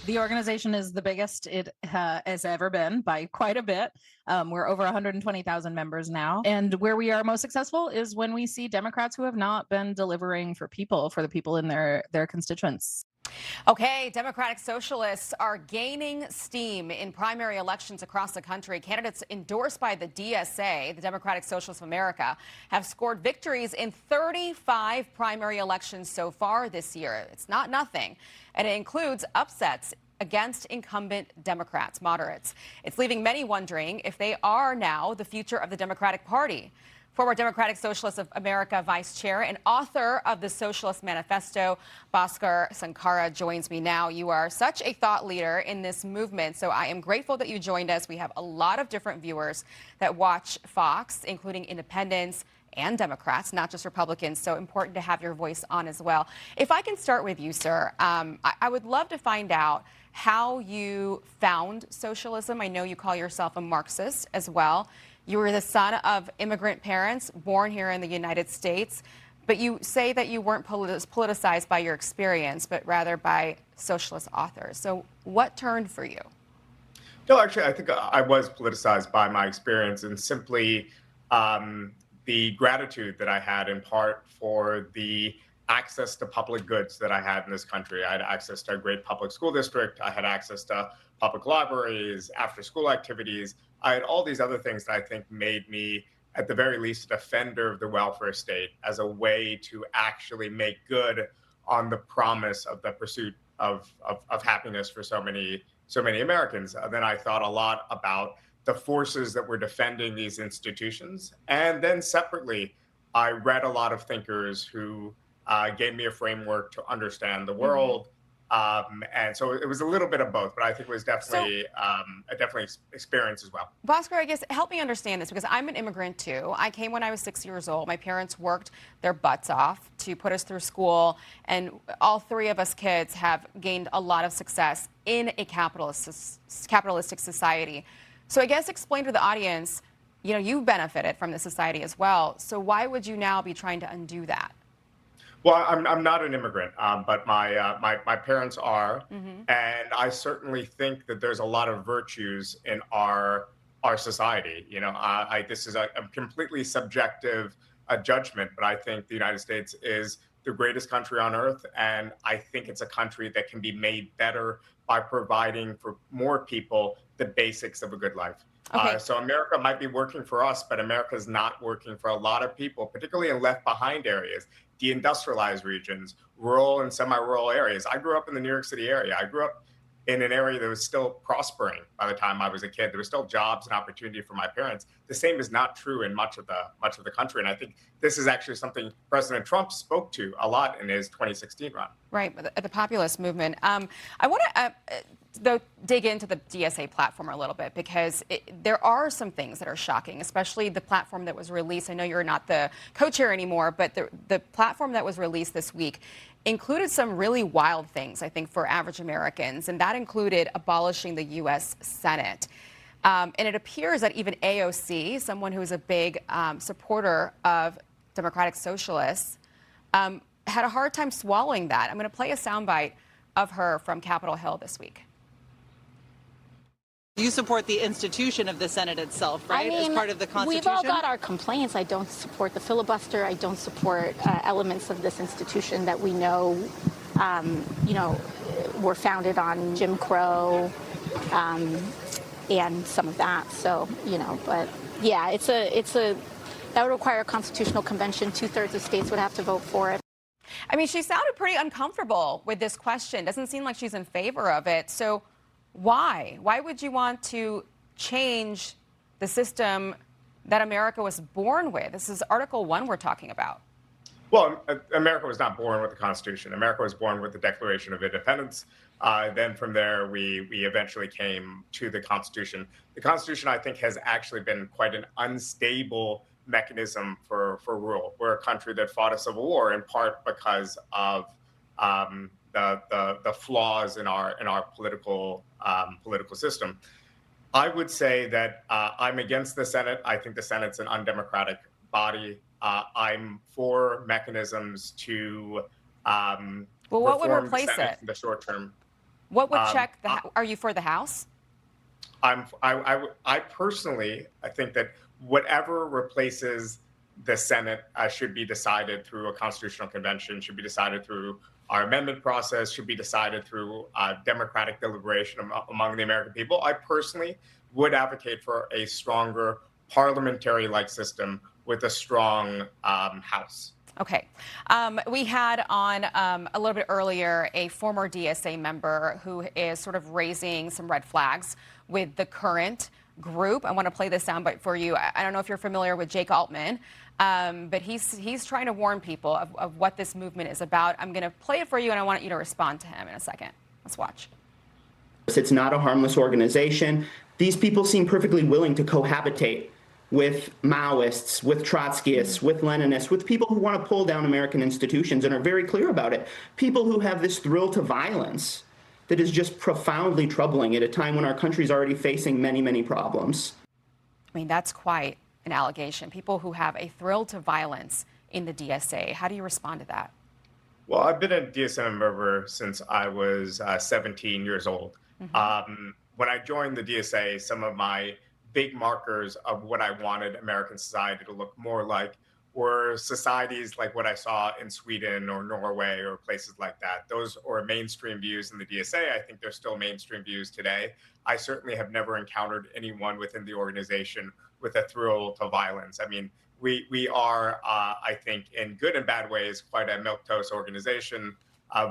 The organization is the biggest it has ever been by quite a bit. We're over 120,000 members now. And where we are most successful is when we see Democrats who have not been delivering for the people in their constituents. Okay, Democratic Socialists are gaining steam in primary elections across the country. Candidates endorsed by the DSA, the Democratic Socialists of America, have scored victories in 35 primary elections so far this year. It's not nothing, and it includes upsets against incumbent Democrats, moderates. It's leaving many wondering if they are now the future of the Democratic Party. Former Democratic Socialists of America Vice Chair and author of the Socialist Manifesto, Bhaskar Sunkara, joins me now. You are such a thought leader in this movement, so I am grateful that you joined us. We have a lot of different viewers that watch Fox, including independents and Democrats, not just Republicans, so important to have your voice on as well. If I can start with you, sir, I would love to find out how you found socialism. I know you call yourself a Marxist as well. You were the son of immigrant parents born here in the United States, but you say that you weren't politicized by your experience, but rather by socialist authors. So what turned for you? No, actually, I think I was politicized by my experience and simply the gratitude that I had in part for the access to public goods that I had in this country. I had access to a great public school district. I had access to public libraries, after-school activities. I had all these other things that I think made me, at the very least, a defender of the welfare state as a way to actually make good on the promise of the pursuit of happiness for so many Americans. Then I thought a lot about the forces that were defending these institutions. And then separately, I read a lot of thinkers who gave me a framework to understand the world. And so it was a little bit of both, but I think it was definitely a experience as well. Bhaskar, I guess help me understand this, because I'm an immigrant too. I came when I was 6 years old. My parents worked their butts off to put us through school, and all three of us kids have gained a lot of success in a capitalistic society. So I guess explain to the audience, you know, you benefited from the society as well. So why would you now be trying to undo that? Well, I'm not an immigrant, but my parents are, and I certainly think that there's a lot of virtues in our society. You know, this is a completely subjective judgment, but I think the United States is the greatest country on earth, and I think it's a country that can be made better by providing for more people the basics of a good life. Okay. So America might be working for us, but America is not working for a lot of people, particularly in left behind areas, deindustrialized regions, rural and semi-rural areas. I grew up in the New York City area. I grew up in an area that was still prospering by the time I was a kid. There were still jobs and opportunity for my parents. The same is not true in much of the country. And I think this is actually something President Trump spoke to a lot in his 2016 run. Right, the populist movement. I want to though dig into the DSA platform a little bit, because there are some things that are shocking, especially the platform that was released. I know you're not the co-chair anymore, but the platform that was released this week included some really wild things, I think, for average Americans, and that included abolishing the U.S. Senate. And it appears that even AOC, someone who is a big supporter of Democratic Socialists, had a hard time swallowing that. I'm going to play a soundbite of her from Capitol Hill this week. You support the institution of the Senate itself, right? I mean, as part of the Constitution? We've all got our complaints. I don't support the filibuster. I don't support elements of this institution that we know, were founded on Jim Crow and some of that. So, but yeah, that would require a constitutional convention. 2/3 of states would have to vote for it. I mean, she sounded pretty uncomfortable with this question. Doesn't seem like she's in favor of it. So why? Why would you want to change the system that America was born with? This is Article 1 we're talking about. Well, America was not born with the Constitution. America was born with the Declaration of Independence. Then from there, we eventually came to the Constitution. The Constitution, I think, has actually been quite an unstable mechanism for rule. We're a country that fought a civil war in part because of the flaws in our political system. I would say that I'm against the Senate. I think the Senate's an undemocratic body. I'm for mechanisms to well, what would reform replace the Senate it in the short term. What would check the? Are you for the House? I personally, I think that whatever replaces the Senate should be decided through a constitutional convention, should be decided through our amendment process, should be decided through democratic deliberation among the American people. I personally would advocate for a stronger parliamentary-like system with a strong House. Okay. We had on a little bit earlier a former DSA member who is sort of raising some red flags with the current group. I want to play this soundbite for you. I don't know if you're familiar with Jake Altman, but he's trying to warn people of what this movement is about. I'm going to play it for you, and I want you to respond to him in a second. Let's watch. It's not a harmless organization. These people seem perfectly willing to cohabitate with Maoists, with Trotskyists, with Leninists, with people who want to pull down American institutions and are very clear about it. People who have this thrill to violence that is just profoundly troubling at a time when our country is already facing many, many problems. I mean, that's quite an allegation. People who have a thrill to violence in the DSA. How do you respond to that? Well, I've been a DSA member since I was 17 years old. When I joined the DSA, some of my big markers of what I wanted American society to look more like were societies like what I saw in Sweden or Norway or places like that. Those are mainstream views in the DSA. I think they're still mainstream views today. I certainly have never encountered anyone within the organization with a thrill to violence. I mean, we are, I think, in good and bad ways, quite a milquetoast organization.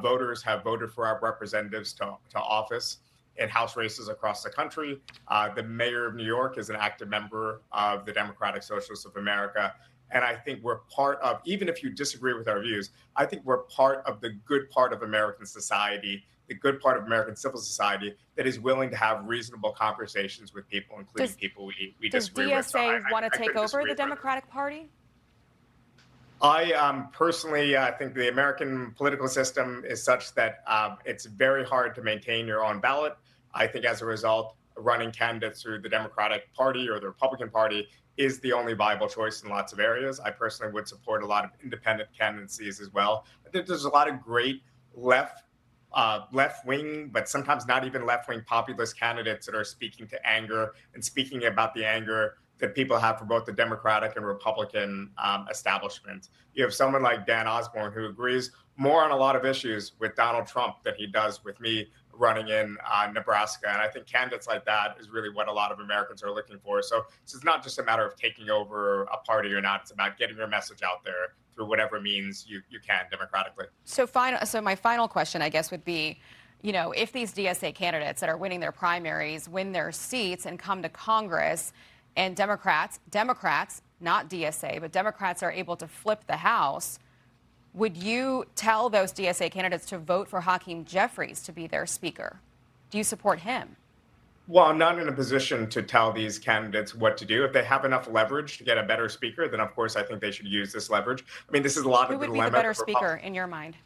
Voters have voted for our representatives to office in House races across the country. The mayor of New York is an active member of the Democratic Socialists of America. And I think we're part of, even if you disagree with our views, I think we're part of the good part of American society, the good part of American civil society that is willing to have reasonable conversations with people, including people we disagree with. Does DSA want to take over the Democratic Party? I personally think the American political system is such that it's very hard to maintain your own ballot. I think as a result, running candidates through the Democratic Party or the Republican Party is the only viable choice in lots of areas. I personally would support a lot of independent candidacies as well. I think there's a lot of great left-wing, but sometimes not even left-wing populist candidates that are speaking to anger and speaking about the anger that people have for both the Democratic and Republican establishment. You have someone like Dan Osborne who agrees more on a lot of issues with Donald Trump than he does with me running in Nebraska. And I think candidates like that is really what a lot of Americans are looking for. So it's not just a matter of taking over a party or not. It's about getting your message out there through whatever means you can democratically. So my final question, I guess, would be, you know, if these DSA candidates that are winning their primaries win their seats and come to Congress, and Democrats, not DSA, but Democrats are able to flip the House, would you tell those DSA candidates to vote for Hakeem Jeffries to be their speaker? Do you support him? Well, I'm not in a position to tell these candidates what to do. If they have enough leverage to get a better speaker, then of course I think they should use this leverage. I mean, this is a lot of the dilemma. Who would be the better speaker in your mind?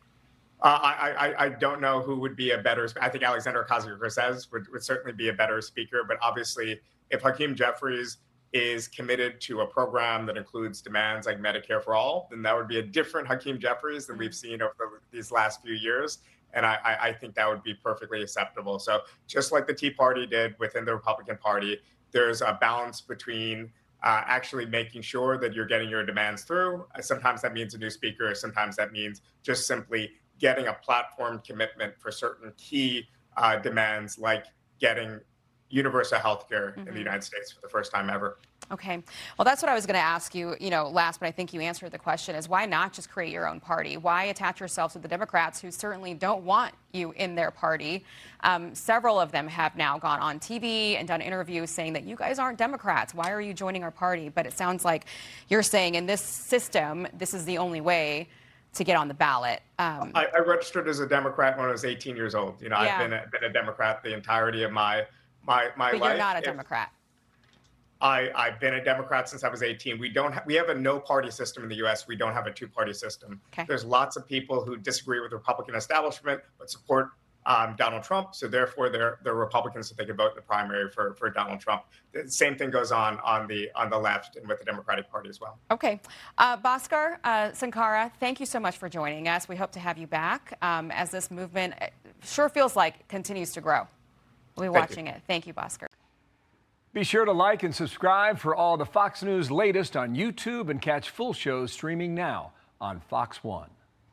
I don't know who would be a better. I think Alexander Ocasio-Cortez would certainly be a better speaker. But obviously, if Hakeem Jeffries is committed to a program that includes demands like Medicare for all, then that would be a different Hakeem Jeffries than we've seen over these last few years. And I think that would be perfectly acceptable. So just like the Tea Party did within the Republican Party, there's a balance between actually making sure that you're getting your demands through. Sometimes that means a new speaker. Sometimes that means just simply getting a platform commitment for certain key demands, like getting universal health care in the United States for the first time ever. Okay. Well, that's what I was going to ask you, last, but I think you answered the question, is why not just create your own party? Why attach yourselves to the Democrats who certainly don't want you in their party? Several of them have now gone on TV and done interviews saying that you guys aren't Democrats. Why are you joining our party? But it sounds like you're saying in this system, this is the only way to get on the ballot. I registered as a Democrat when I was 18 years old. I've been a Democrat the entirety of my life. But you're not a Democrat. I've been a Democrat since I was 18. We have a no-party system in the U.S. We don't have a two-party system. Okay. There's lots of people who disagree with the Republican establishment but support Donald Trump. So therefore, they're Republicans, so they can vote in the primary for Donald Trump. The same thing goes on the left and with the Democratic Party as well. Okay. Bhaskar Sunkara, thank you so much for joining us. We hope to have you back as this movement sure feels like continues to grow. We'll be watching it. Thank you, Bhaskar. Be sure to like and subscribe for all the Fox News latest on YouTube and catch full shows streaming now on Fox One.